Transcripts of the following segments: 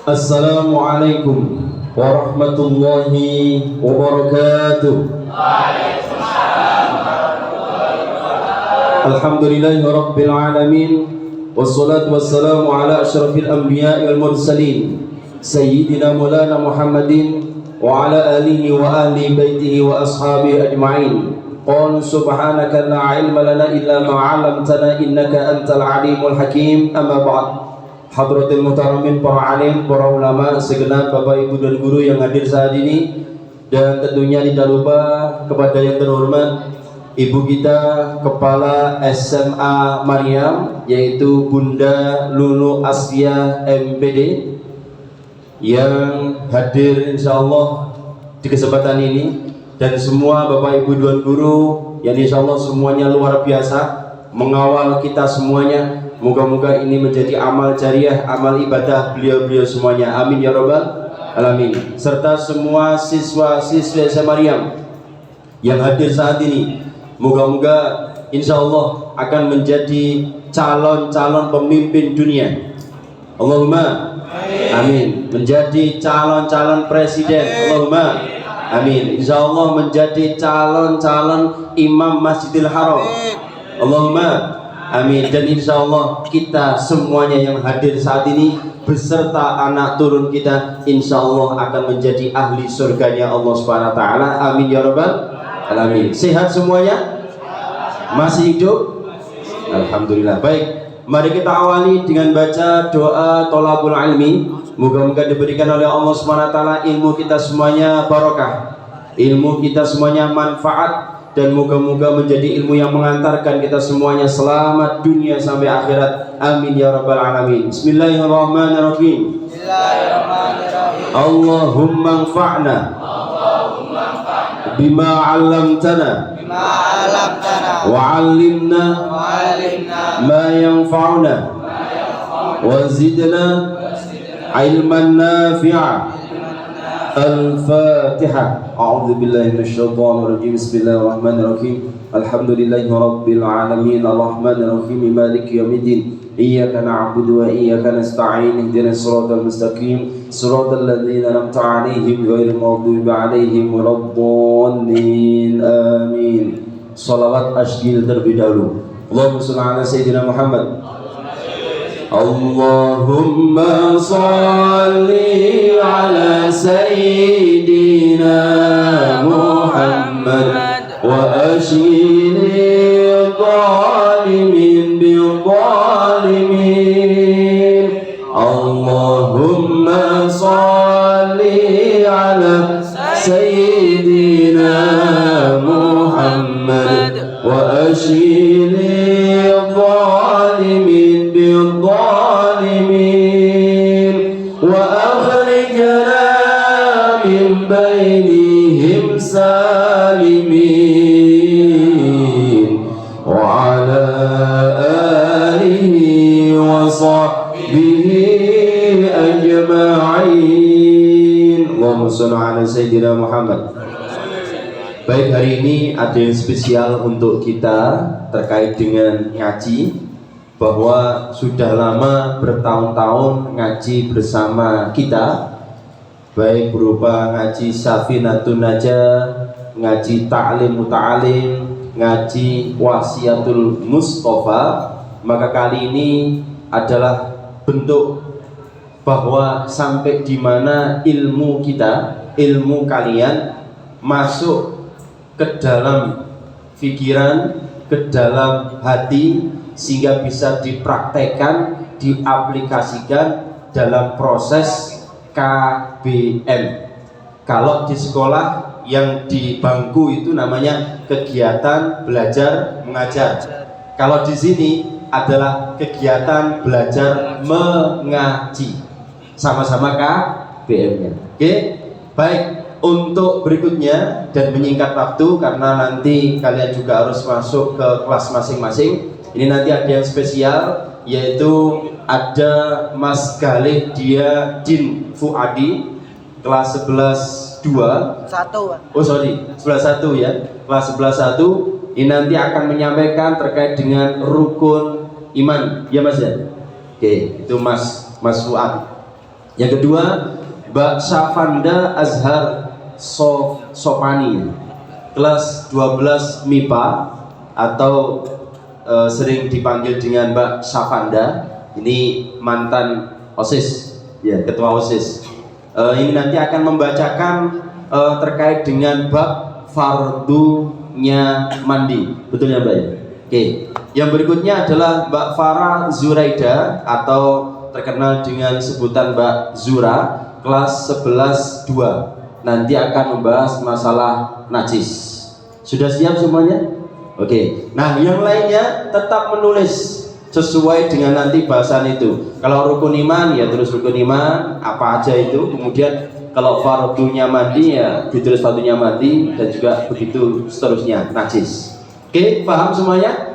Assalamualaikum warahmatullahi wabarakatuh. Alhamdulillahi rabbil alamin, wassalatu wassalamu ala asyrafil anbiya'i wal mursalin sayyidina maulana Muhammadin wa ala alihi wa ahli baitihi wa ashabihi ajma'in. Qul subhanaka la ilma lana illa ma 'allamtana innaka antal alimul hakim. Amma ba'd. Hadratil muhtaramin, para alim, para ulama, segenap Bapak Ibu dan guru yang hadir saat ini, dan tentunya tidak lupa kepada yang terhormat Ibu kita Kepala SMA Maryam, yaitu Bunda Lulu Asya MPD, yang hadir insyaallah di kesempatan ini, dan semua Bapak Ibu dan guru yang insyaallah semuanya luar biasa mengawal kita semuanya. Moga-moga ini menjadi amal jariah, amal ibadah beliau-beliau semuanya. Amin ya rabbal alamin. Serta semua siswa-siswi SMA Maryam yang hadir saat ini, moga-moga insyaallah akan menjadi calon-calon pemimpin dunia. Allahumma amin. Menjadi calon-calon presiden. Allahumma amin. Insyaallah menjadi calon-calon imam Masjidil Haram. Allahumma amin. Dan insyaallah kita semuanya yang hadir saat ini beserta anak turun kita insyaallah akan menjadi ahli surganya Allah Subhanahu wa taala. Amin ya rabbal alamin. Sehat semuanya? Masih hidup? Alhamdulillah. Baik, mari kita awali dengan baca doa thalabul ilmi. Moga-moga diberikan oleh Allah Subhanahu wa taala ilmu kita semuanya barokah, ilmu kita semuanya manfaat, dan moga-moga menjadi ilmu yang mengantarkan kita semuanya selamat dunia sampai akhirat. Amin ya rabbal alamin. Bismillahirrahmanirrahim. Allahumma anfa'na bima 'allamtana wa 'allimna ma yanfa'una wa zidna ilman nafi'a. Al-Fatihah. A'udzu billahi minasyaitonir rajim. Bismillahirrahmanirrahim. Alhamdulillahi rabbil alamin, arrahmanir rahim, maliki yaumiddin. Iyyaka na'budu wa iyyaka nasta'in. Ihdinas siratal mustaqim, siratal ladzina an'amta 'alaihim ghairil maghdubi 'alaihim waladdallin. Amin. Shalawat asjil terlebih dahulu. Allahumma shalli ala sayyidina Muhammad. Allahumma salli ala sayyidina Muhammad wa ashiri zalimin bil zalimin. Allahumma salli ala sayyidina Muhammad wa ashiri zalimin bil zalimin wa akhrijna min bainihim salimin wa ala alihi wa sahbihi ajma'in. Allahumma shalli ala sayyidina Muhammad. Baik, hari ini ada yang spesial untuk kita terkait dengan ngaji, bahwa sudah lama bertahun-tahun ngaji bersama kita, baik berupa ngaji Safinatun Najah, ngaji Ta'lim Muta'alim, ngaji Wasiatul Mustafa. Maka kali ini adalah bentuk bahwa sampai di mana ilmu kita, ilmu kalian masuk ke dalam pikiran, ke dalam hati, sehingga bisa dipraktekkan, diaplikasikan dalam proses KBM. Kalau di sekolah yang di bangku itu namanya kegiatan belajar mengajar. Kalau di sini adalah kegiatan belajar mengaji. Sama-sama KBM-nya. Oke? Baik. Untuk berikutnya, dan menyingkat waktu karena nanti kalian juga harus masuk ke kelas masing-masing, ini nanti ada yang spesial, yaitu ada Mas Galih Dia Din Fuadi, kelas 11-2. Oh sorry, 11-1 ya, kelas 11-1. Ini nanti akan menyampaikan terkait dengan rukun iman, ya Mas ya. Oke, itu Mas Fuad. Yang kedua, Mbak Syafanda Azhar Sopani, kelas 12 MIPA atau sering dipanggil dengan Mbak Syafanda. Ini mantan OSIS, ya, ketua OSIS. Ini nanti akan membacakan terkait dengan bab fardunya mandi, betul ya Mbak? Oke. Yang berikutnya adalah Mbak Farah Zuraida atau terkenal dengan sebutan Mbak Zura, kelas 11-2. Nanti akan membahas masalah najis. Sudah siap semuanya? Oke. Nah, yang lainnya tetap menulis sesuai dengan nanti bahasan itu. Kalau rukun iman ya terus rukun iman apa aja itu. Kemudian kalau fardunya mandi ya ditulis fardunya mandi, dan juga begitu seterusnya najis. Oke, paham semuanya?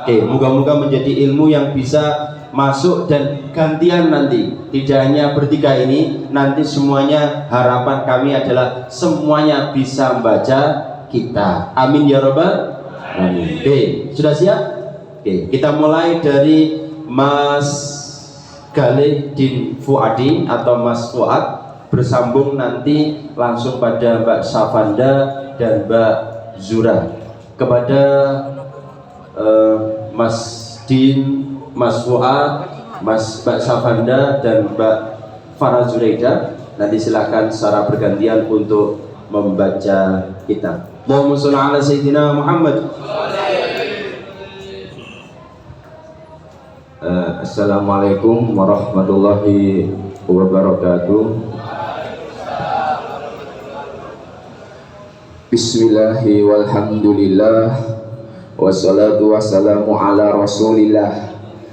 Oke, moga-moga menjadi ilmu yang bisa masuk dan gantian nanti. Tidak hanya bertiga ini, nanti semuanya harapan kami adalah semuanya bisa membaca kita. Amin ya robbal alamin. Oke, sudah siap? Oke, kita mulai dari Mas Galih Fuadi atau Mas Fuad, bersambung nanti langsung pada Mbak Syafanda dan Mbak Zura. Kepada Mas Din, Mas Fuad, Mbak Syafanda dan Mbak Farah Zuraida, nanti silakan secara bergantian untuk membaca kitab. Allahumma sholli ala sayyidina Muhammad. Assalamualaikum warahmatullahi wabarakatuh. Bismillahi walhamdulillah, wassalatu wassalamu ala rasulillah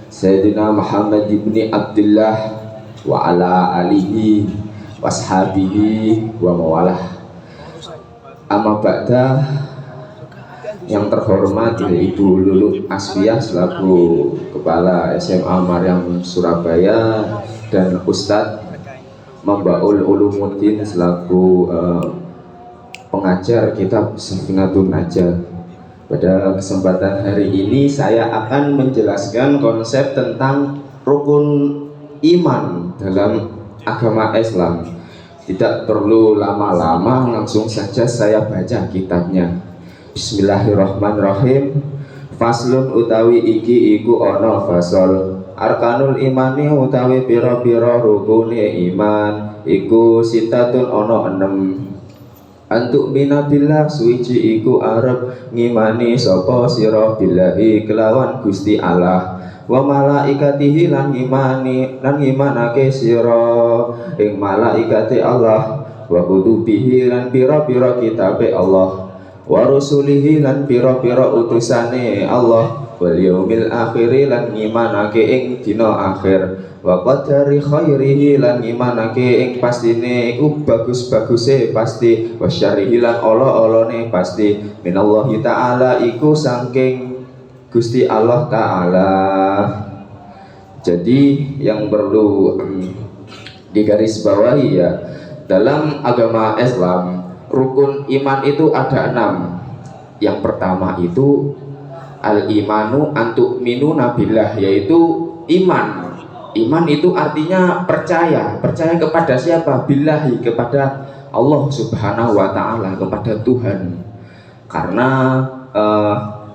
Sayyidina Muhammad ibni Abdullah wa ala alihi washabihi wa mawalah. Amma ba'da. Yang terhormat Ibu Lulu Asfiyah selaku Kepala SMA Maryam Surabaya, dan Ustadz Mambaul Ulumuddin selaku pengajar kitab Safinatun Najah. Pada kesempatan hari ini saya akan menjelaskan konsep tentang rukun iman dalam agama Islam. Tidak perlu lama-lama, langsung saja saya baca kitabnya. Bismillahirrahmanirrahim. Faslun utawi iki iku ana fasol. Arkanul imani utawi pira-pira rukune iman iku sitatun ana 6. Antuk minabillah suwiji iku arep ngimani sapa sira billahi kelawan Gusti Allah, wa malaikatihi lan ngimanake sira ing malaikate Allah, wa kutubihi lan pira-pira kitabe Allah, wa rusulihi lan pira-pira utusane Allah, wal yaumil akhir lan ngimanake ing dina akhir, wa qadari khairihi lan ngimanake ing pastine iku bagus-baguse pasti, wa syarrihi lan ala-alane pasti, minallahi ta'ala iku saking Gusti Allah Ta'ala. Jadi yang perlu digarisbawahi ya, dalam agama Islam rukun iman itu ada 6. Yang pertama itu al-imanu antuk minu nabilah, yaitu iman. Iman itu artinya percaya. Percaya kepada siapa? Billahi, kepada Allah Subhanahu wa ta'ala, kepada Tuhan. Karena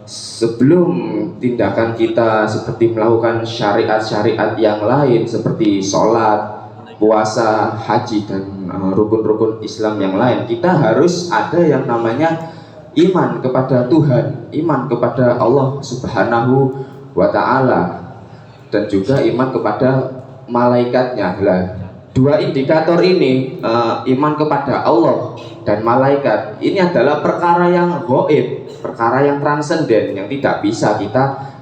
sebelum tindakan kita seperti melakukan syariat-syariat yang lain seperti sholat, puasa, haji, dan rukun-rukun Islam yang lain, kita harus ada yang namanya iman kepada Tuhan, iman kepada Allah Subhanahu wa ta'ala, dan juga iman kepada malaikatnya. Lah, 2 indikator ini, iman kepada Allah dan malaikat, ini adalah perkara yang gaib, perkara yang transenden, yang tidak bisa kita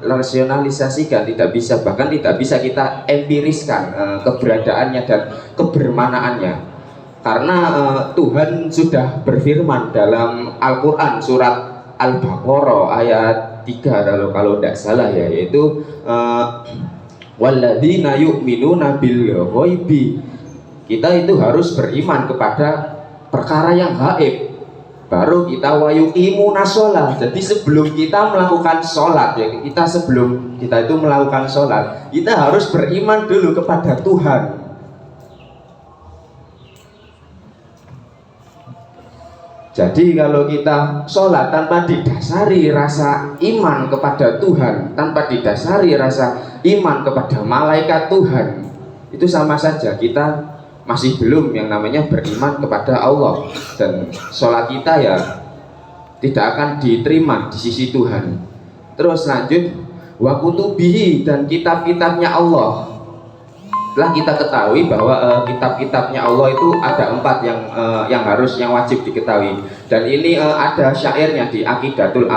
rasionalisasikan, tidak bisa, bahkan tidak bisa kita empiriskan keberadaannya dan kebermanaannya. Karena Tuhan sudah berfirman dalam Al-Quran surat Al-Baqarah ayat 3 kalau tidak salah ya, yaitu walladzina yu'minuna bil ghaibi. Kita itu harus beriman kepada perkara yang gaib. baru kita wayuqimuna sholat. Jadi sebelum kita melakukan sholat, ya sebelum kita itu melakukan sholat, kita harus beriman dulu kepada Tuhan. Jadi kalau kita sholat tanpa didasari rasa iman kepada Tuhan, tanpa didasari rasa iman kepada malaikat Tuhan, itu sama saja kita masih belum yang namanya beriman kepada Allah, dan sholat kita ya tidak akan diterima di sisi Tuhan. Terus lanjut, wa kutubihi, dan kitab-kitabnya Allah. Setelah kita ketahui bahwa kitab-kitabnya Allah itu ada 4 yang wajib diketahui, dan ini ada syairnya di Aqidatul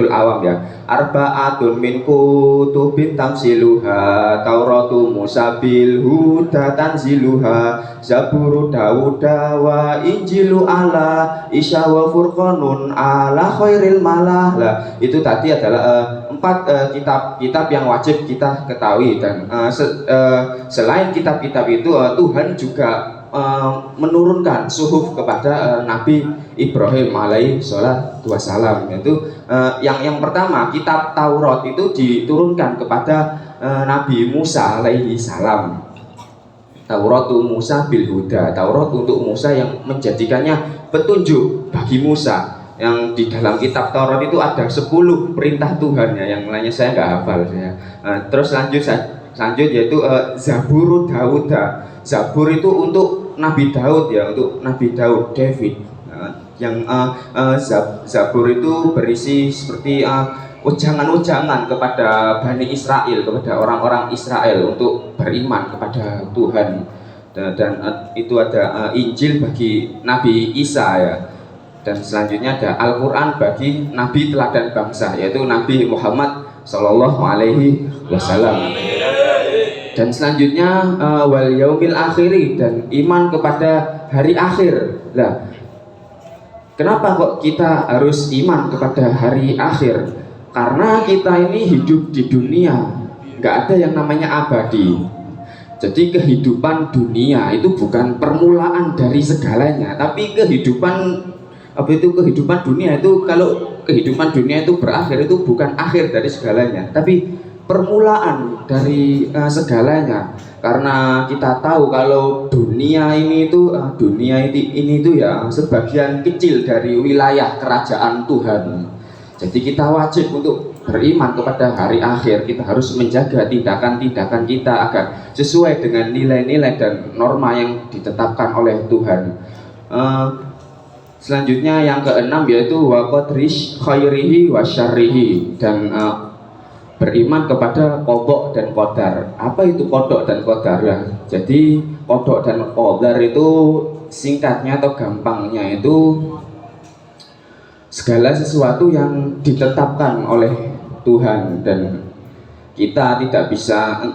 Awam ya. Arba'atun min kutubin tamsiluha, Tauratu Musa bil huda tanziluha, Zaburu Dawuda wa Injilu ala Isya wa Furqanun ala khairil malah. Nah, itu tadi adalah 4 kitab yang wajib kita ketahui, dan selain kitab-kitab itu Tuhan juga menurunkan suhuf kepada Nabi Ibrahim alaihi salatu wassalam. Itu yang pertama, kitab Taurat itu diturunkan kepada Nabi Musa alaihi salam. Tauratu Musa bil huda, Taurat untuk Musa yang menjadikannya petunjuk bagi Musa. Yang di dalam kitab Taurat itu ada 10 perintah Tuhan ya, yang lainnya saya nggak hafal saya. Terus lanjut yaitu Zaburu Dawuda. Zabur itu untuk Nabi Daud ya, untuk Nabi Daud, David. Yang Zabur itu berisi seperti ujangan-ujangan kepada Bani Israel, kepada orang-orang Israel untuk beriman kepada Tuhan. Dan itu ada Injil bagi Nabi Isa ya. Dan selanjutnya ada Al-Quran bagi Nabi teladan bangsa, yaitu Nabi Muhammad Sallallahu Alaihi Wasallam. Dan selanjutnya wal yaumil akhiri, dan iman kepada hari akhir. Nah, kenapa kok kita harus iman kepada hari akhir? Karena kita ini hidup di dunia, nggak ada yang namanya abadi. Jadi kehidupan dunia itu bukan permulaan dari segalanya, tapi kehidupan dunia itu, kalau kehidupan dunia itu berakhir, itu bukan akhir dari segalanya, tapi permulaan dari segalanya. Karena kita tahu kalau dunia ini itu ya sebagian kecil dari wilayah kerajaan Tuhan. Jadi kita wajib untuk beriman kepada hari akhir. Kita harus menjaga tindakan-tindakan kita agar sesuai dengan nilai-nilai dan norma yang ditetapkan oleh Tuhan. Selanjutnya yang keenam yaitu wa qadrish khairihi wa syarrihi, dan beriman kepada qada dan qadar. Apa itu qada dan qadar? Jadi qada dan qadar itu singkatnya atau gampangnya itu segala sesuatu yang ditetapkan oleh Tuhan, dan kita tidak bisa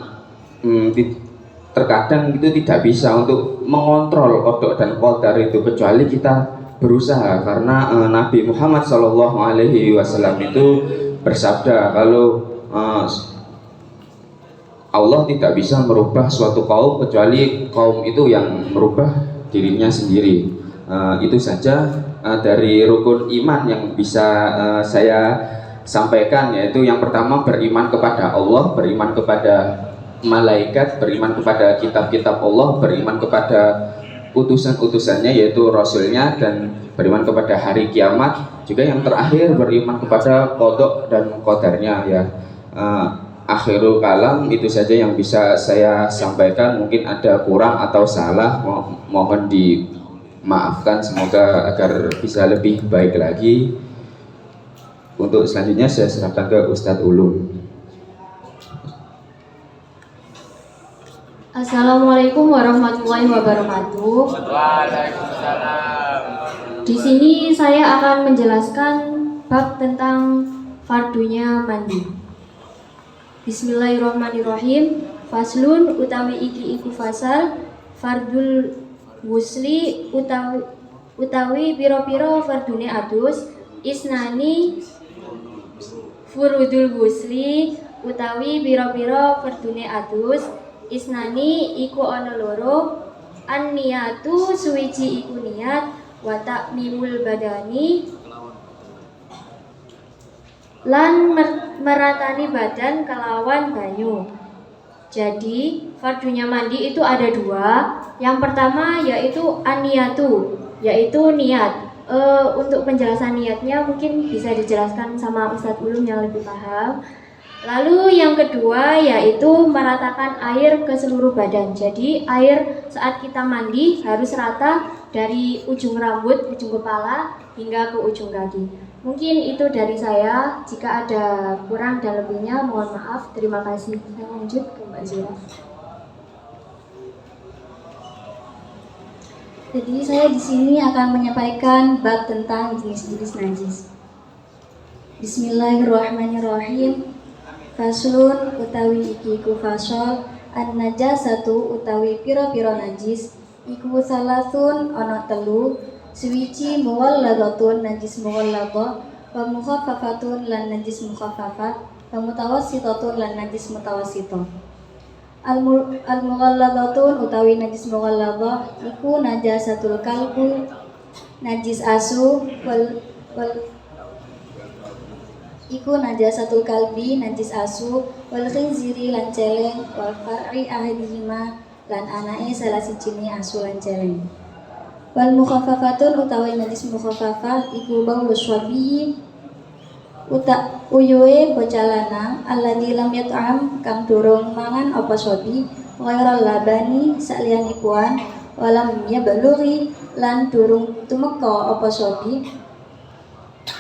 terkadang itu tidak bisa untuk mengontrol qada dan qadar itu, kecuali kita berusaha. Karena Nabi Muhammad Shallallahu Alaihi Wasallam itu bersabda kalau Allah tidak bisa merubah suatu kaum kecuali kaum itu yang merubah dirinya sendiri. Itu saja dari rukun iman yang bisa saya sampaikan, yaitu yang pertama beriman kepada Allah, beriman kepada malaikat, beriman kepada kitab-kitab Allah, beriman kepada utusan-utusannya yaitu rasulnya, dan beriman kepada hari kiamat. Juga yang terakhir beriman kepada qada dan qadarnya ya. Akhirul kalam, itu saja yang bisa saya sampaikan. Mungkin ada kurang atau salah, mohon dimaafkan, semoga agar bisa lebih baik lagi. Untuk selanjutnya saya serahkan ke Ustadz Ulum. Assalamualaikum warahmatullahi wabarakatuh. Waalaikumsalam. Di sini saya akan menjelaskan bab tentang fardunya mandi. Bismillahirrahmanirrahim. Faslun utawi iki iku fasal fardul wusli utawi pira-pira fardune adus, isnani furudul wusli utawi pira-pira fardune adus, isnani iku ana loro, an niyatu suwiji iku niat, wa ta'mimul badani lan meratani badan kelawan banyu. Jadi fardunya mandi itu ada dua. Yang pertama yaitu an-niyatu, yaitu niat. Untuk penjelasan niatnya mungkin bisa dijelaskan sama Ustadz Ulum yang lebih paham. Lalu yang kedua yaitu meratakan air ke seluruh badan. Jadi air saat kita mandi harus rata dari ujung rambut, ujung kepala hingga ke ujung kaki. Mungkin itu dari saya. Jika ada kurang dan lebihnya mohon maaf. Terima kasih. Saya lanjut ke Mbak Zura. Jadi saya di sini akan menyampaikan bab tentang jenis-jenis najis. Bismillahirrahmanirrahim. Faslun utawi iki ku fasol an najasatu utawi piro-piro najis iku salasun ana telu suwici muwalladatun najis muwalladah wa mukhaffafatun lan najis mukhaffafah wa mutawassitatun lan najis mutawassitah. Al-mughalladatun utawi najis mughalladah iku najasatul kalbu najis asu wal iku najasatul kalbi najis asu wal khinziri lan celeng wal far'i ahadihima lan anake salah sijine asu lan celeng. Wal mukhaffafatun utawi najis mukhaffafah iku bau swabi uyuhe bocah lanang alladzi lam yat'am kang durung mangan apa swabi ghairal labani saliyane puan walam yablughi lan durung tumeka apa swabi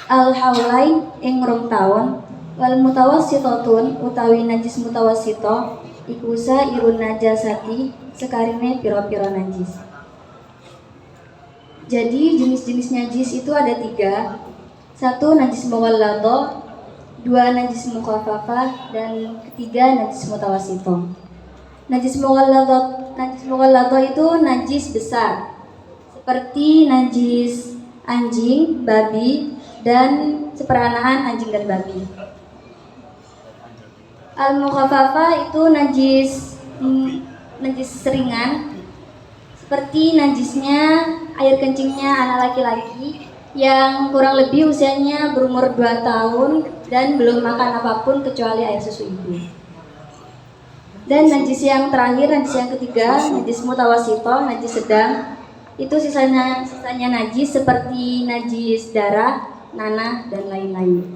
al-haulain ing rong taun wal mutawassitatun utawi najis mutawassita iku sairun najasati sekarine pira-pira najis. Jadi jenis-jenis najis itu ada 3. 1 najis mughalladah, 2 najis mukhaffafah, dan 3 najis mutawassita. Najis mughalladah itu najis besar seperti najis anjing, babi, dan seperanaan anjing dan babi. Al-mukhaffafah itu najis ringan seperti najisnya air kencingnya anak laki-laki yang kurang lebih usianya berumur 2 tahun dan belum makan apapun kecuali air susu ibu. Dan najis yang terakhir, najis yang ketiga, najis mutawassithah, najis sedang. Itu sisanya najis seperti najis darah, nanah, dan lain-lain.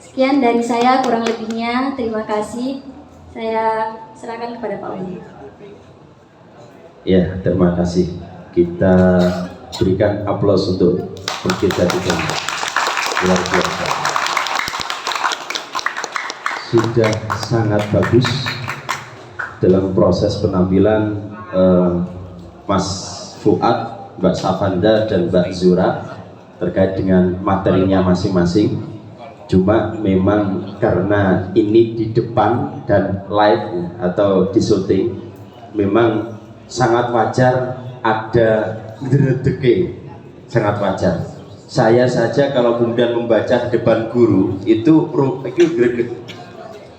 Sekian dari saya, kurang lebihnya terima kasih. Saya serahkan kepada Pak Wali. Ya, terima kasih. Kita berikan aplaus untuk kita juga. Luar biasa. Sudah sangat bagus dalam proses penampilan Mas Fuad, Mbak Safanda, dan Mbak Zura terkait dengan materinya masing-masing. Cuma memang karena ini di depan dan live atau di syuting, memang sangat wajar ada gredeke, sangat wajar. Saya saja kalau kemudian membaca di depan guru itu gredek.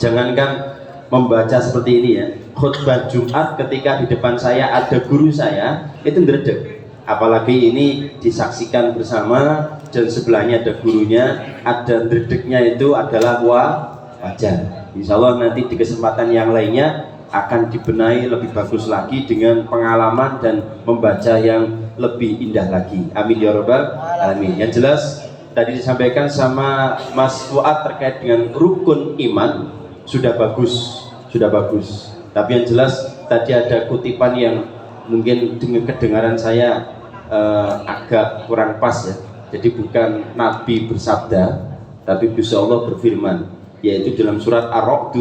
Jangankan membaca seperti ini ya, khutbah Jumat ketika di depan saya ada guru saya itu gredek. Apalagi ini disaksikan bersama dan sebelahnya ada gurunya, ada gredeknya itu adalah wajar. Insya Allah nanti di kesempatan yang lainnya akan dibenahi lebih bagus lagi dengan pengalaman dan membaca yang lebih indah lagi. Amin ya rabbal alamin. Yang jelas tadi disampaikan sama Mas Fuad terkait dengan rukun iman sudah bagus. Tapi yang jelas tadi ada kutipan yang mungkin dengan kedengaran saya agak kurang pas ya. Jadi bukan Nabi bersabda, tapi Gusti Allah berfirman, yaitu dalam surat Ar-Ra'd.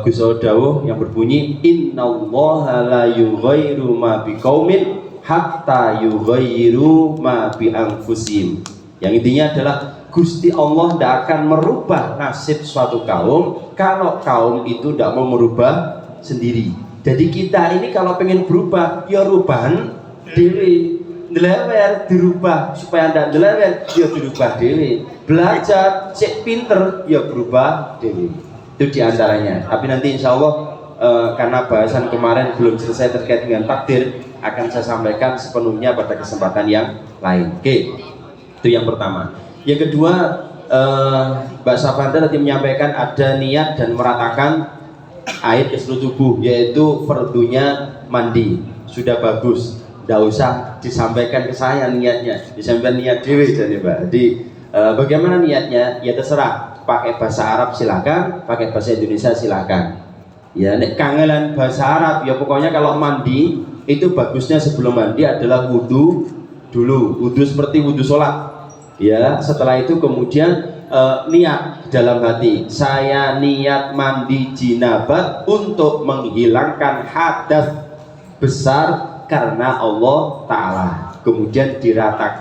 Gusti Allah dawuh yang berbunyi innallaha la yughayyiru ma biqaumin hatta yughayyiru ma bi anfusihim. Yang intinya adalah Gusti Allah tidak akan merubah nasib suatu kaum kalau kaum itu tidak mau merubah sendiri. Jadi kita ini kalau pengen berubah, ya rubahan dewe, ndelewer dirubah supaya ndak ndelewer, ya dirubah dewe. Belajar cek pinter, ya berubah dewe. Itu diantaranya. Tapi nanti insya Allah karena bahasan kemarin belum selesai terkait dengan takdir, akan saya sampaikan sepenuhnya pada kesempatan yang lain. Oke, itu yang pertama. Yang kedua, Mbak Safanda tadi menyampaikan ada niat dan meratakan air ke seluruh tubuh, yaitu fardunya mandi. Sudah bagus, tidak usah disampaikan ke saya niatnya, disampaikan niat dewi jadi Mbak. Jadi bagaimana niatnya? Ya terserah, pakai bahasa Arab silakan, pakai bahasa Indonesia silakan. Ya, nek kangelan bahasa Arab ya pokoknya kalau mandi itu bagusnya sebelum mandi adalah wudhu dulu, wudhu seperti wudhu sholat. Ya, setelah itu kemudian niat dalam hati, saya niat mandi jinabat untuk menghilangkan hadas besar karena Allah Ta'ala. Kemudian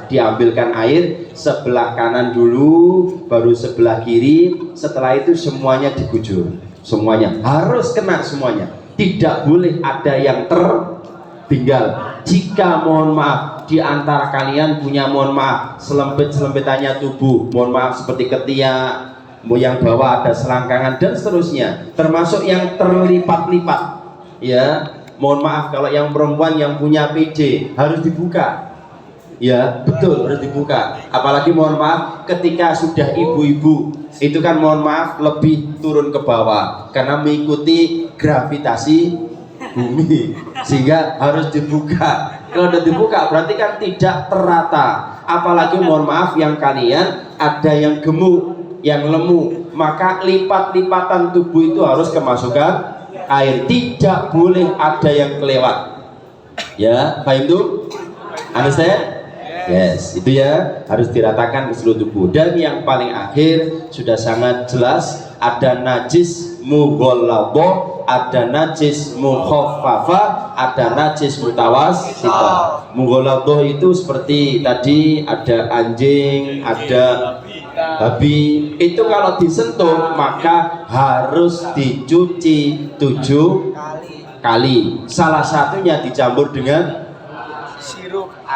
diambilkan air sebelah kanan dulu, baru sebelah kiri. Setelah itu semuanya digujur, semuanya harus kena semuanya, tidak boleh ada yang tertinggal. Jika mohon maaf di antara kalian punya mohon maaf selempit-selempitannya tubuh, mohon maaf seperti ketiak, yang bawah ada selangkangan dan seterusnya, termasuk yang terlipat-lipat, ya mohon maaf kalau yang perempuan yang punya PD harus dibuka. Ya betul, harus dibuka. Apalagi mohon maaf ketika sudah ibu-ibu itu kan mohon maaf lebih turun ke bawah karena mengikuti gravitasi bumi, sehingga harus dibuka. Kalau sudah dibuka berarti kan tidak terata. Apalagi mohon maaf yang kalian ada yang gemuk, yang lemu, maka lipat-lipatan tubuh itu harus kemasukan air, tidak boleh ada yang kelewat. Ya, paham tuh? Understand? Yes, itu ya harus diratakan ke seluruh tubuh. Dan yang paling akhir sudah sangat jelas, ada najis mughalladhah, ada najis mukhaffafa, ada najis mutawassithah. Mughalladhah itu seperti tadi ada anjing, ada babi. Itu kalau disentuh maka harus dicuci 7 kali. Salah satunya dicampur dengan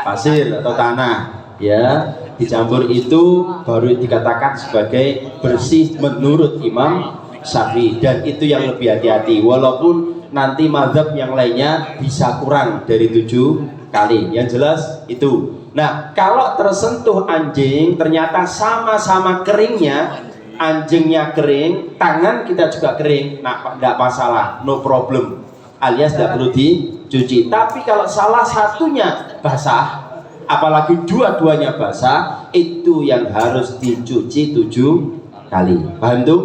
pasir atau tanah, ya dicampur itu baru dikatakan sebagai bersih menurut Imam Syafi'i, dan itu yang lebih hati-hati, walaupun nanti mazhab yang lainnya bisa kurang dari 7 kali, yang jelas itu. Nah kalau tersentuh anjing ternyata sama-sama keringnya, anjingnya kering, tangan kita juga kering, nah tidak masalah, no problem, alias tidak perlu dicuci. Tapi kalau salah satunya basah, apalagi dua-duanya basah, itu yang harus dicuci 7 kali. Paham tuh?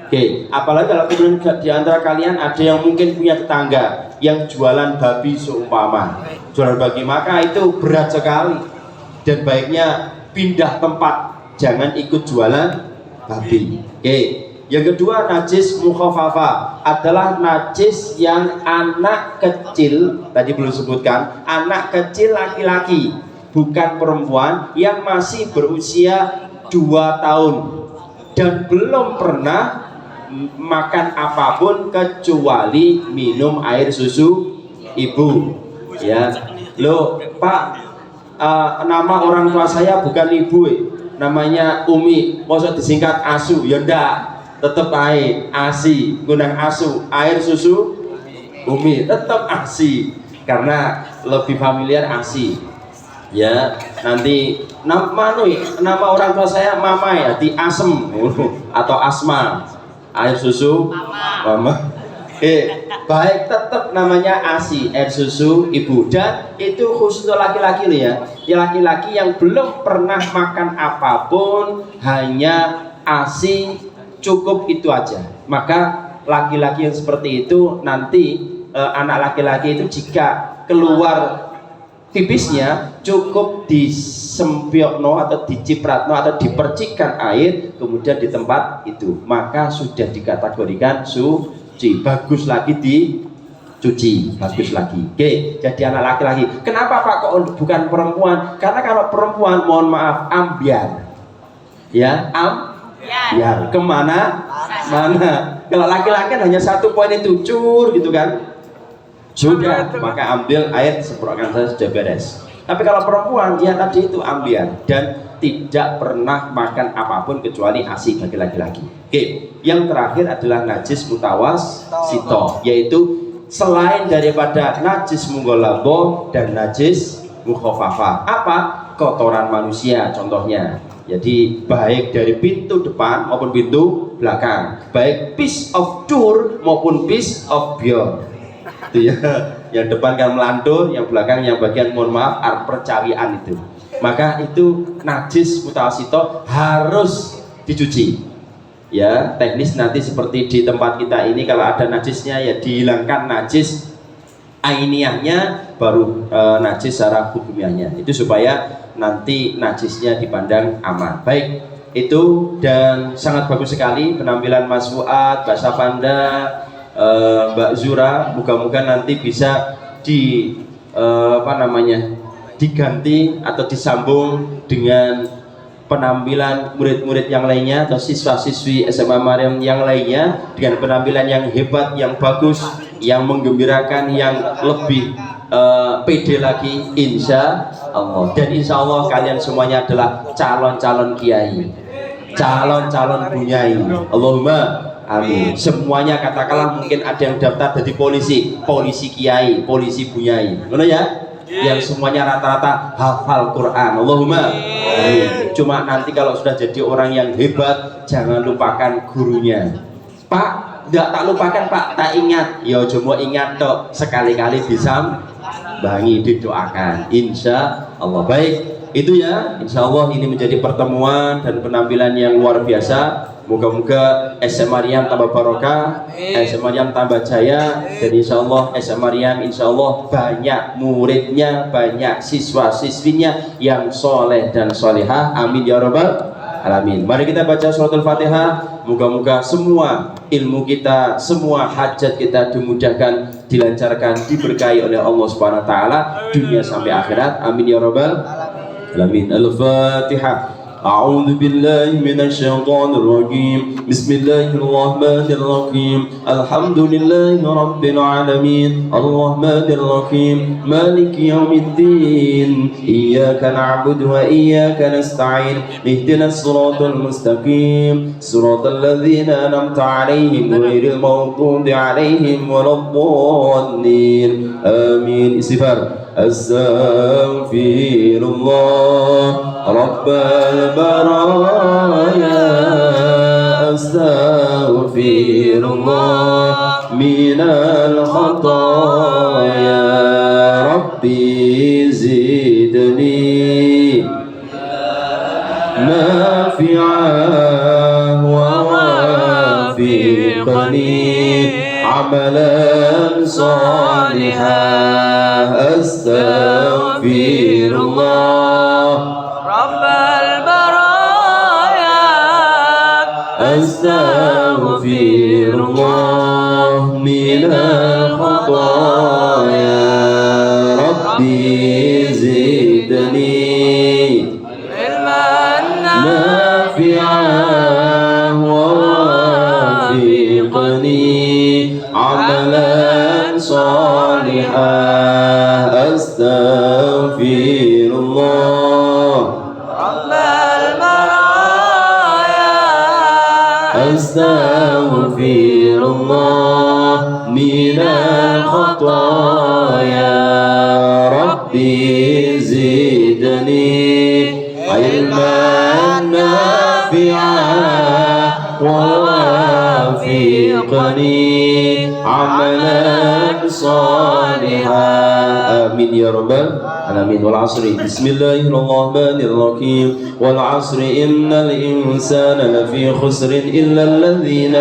Oke, apalagi kalau kemudian di antara kalian ada yang mungkin punya tetangga yang jualan babi seumpama, jualan babi, maka itu berat sekali dan baiknya pindah tempat, jangan ikut jualan babi. Oke. Yang kedua, najis mukhaffafa adalah najis yang anak kecil, tadi belum sebutkan, anak kecil laki-laki, bukan perempuan, yang masih berusia 2 tahun dan belum pernah makan apapun kecuali minum air susu ibu. Ya, loh Pak, nama orang tua saya bukan ibu, namanya Umi, maksud disingkat Asu? Ya enggak, tetap air ASI, gunang asu, air susu Umi, tetap ASI karena lebih familiar ASI. Ya, nanti nama orang tua saya Mama ya, di Asem atau Asma, air susu Mama. Baik, tetap namanya ASI, air susu ibu, dan itu khusus untuk laki-laki loh ya. Ya laki-laki yang belum pernah makan apapun, hanya ASI, cukup itu aja. Maka laki-laki yang seperti itu nanti anak laki-laki itu jika keluar pipisnya cukup disempiokno atau dicipratno atau dipercikkan air kemudian di tempat itu, maka sudah dikategorikan suci, bagus lagi dicuci, bagus lagi. Oke, jadi anak laki-laki. Kenapa Pak kok bukan perempuan? Karena kalau perempuan mohon maaf ambiar, ya ya kemana mana. Kalau laki-laki hanya 1 poin itu cur gitu kan, sudah, maka ambil air semprotkan saja, sudah beres. Tapi kalau perempuan ya tadi itu ambiar, dan tidak pernah makan apapun kecuali ASI bagi laki-laki. Oke, yang terakhir adalah najis mutawasito, yaitu selain daripada najis mughalladhah dan najis mukhafafah. Apa? Kotoran manusia contohnya. Jadi baik dari pintu depan maupun pintu belakang, baik piece of door maupun piece of beer. Itu ya, yang depan kan melantur, yang belakang yang bagian mohon maaf percawian itu. Maka itu najis mutawasito harus dicuci. Ya, teknis nanti seperti di tempat kita ini kalau ada najisnya ya dihilangkan najis ainiyahnya, baru najis secara hukumiahnya. Itu supaya nanti najisnya dipandang aman. Baik, itu dan sangat bagus sekali penampilan Mas Fuad, Mbak Sapanda, Mbak Zura. Moga-moga nanti bisa diganti atau disambung dengan penampilan murid-murid yang lainnya atau siswa-siswi SMA Maryam yang lainnya dengan penampilan yang hebat, yang bagus, yang menggembirakan, yang lebih pede lagi, insya Allah. Dan insya Allah kalian semuanya adalah calon-calon kiai, calon-calon bunyai. Allahumma amin. Semuanya katakanlah mungkin ada yang daftar jadi polisi, polisi kiai, polisi bunyai, benar ya? Yang semuanya rata-rata hafal Quran. Allahumma amin. Cuma nanti kalau sudah jadi orang yang hebat, jangan lupakan gurunya. Pak, tidak tak lupakan Pak, tak ingat. Ya cuma ingat tok, sekali-kali bisa bangi didoakan. Insya Allah. Baik, itu ya. Insya Allah ini menjadi pertemuan dan penampilan yang luar biasa. Moga-moga SM Maryam tambah barokah, SM Maryam tambah jaya, dan insya Allah SM Maryam insya Allah banyak muridnya, banyak siswa-siswinya yang soleh dan solehah. Amin ya rabbal alamin. Mari kita baca suratul Fatihah. Moga-moga semua ilmu kita, semua hajat kita dimudahkan, dilancarkan, diberkahi oleh Allah Subhanahu wa taala dunia sampai akhirat. Amin ya rabbal alamin. Al-Fatihah. أعوذ بالله من الشيطان الرجيم بسم الله الرحمن الرحيم الحمد لله رب العالمين الرحمن الرحيم مالك يوم الدين إياك نعبد وإياك نستعين اهدنا الصراط المستقيم صراط الذين أنعمت عليهم غير المغضوب عليهم ولا الضالين آمين. استغفار. أستغفر الله رب البرايا أستغفر الله من الخطايا ربي زدني نافعا ووافقني عملا صالحا أستغفر الله رب البرايا أستغفر الله من الخطايا ربي زدني علما نافعا ووافقني عملا صالحا أستغفر الله رب البرايا أستغفر الله من الخطايا ربي زدني علما نافعا ووافقني عملا صالحا آمين يا رب العالمين. والعصر بسم الله الرحمن الرحيم والعصر إن الإنسان لفي خسر إلا الذين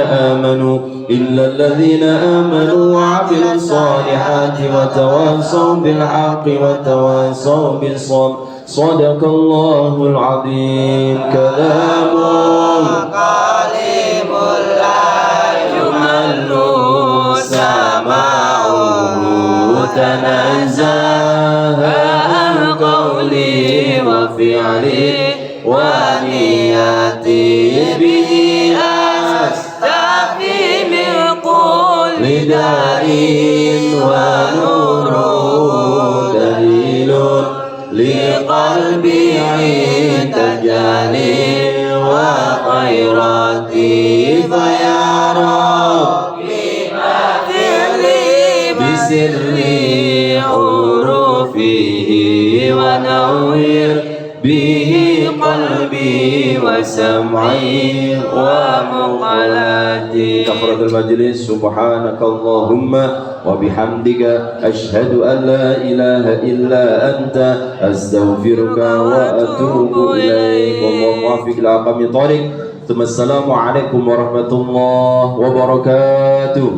آمنوا وعملوا الصالحات وتواصوا بالحق وتواصوا بالصبر. صدق الله العظيم. كلام قليب لا يمل سماعه تنزه عن قولي وفعلي ونياتي به أستفي من كل داء ونور دليل لقلبي عند الجاني وخيراتي فيا ربي أغفر لي بسر حروفه ونور به قلبي وسمعي ومقالاتي. كفرة المجلس. سبحانك اللهم وبحمدك أشهد أن لا إله إلا أنت أستغفرك وأتوب إليك. والله موفق لأقام طريق. ثم السلام عليكم ورحمة الله وبركاته.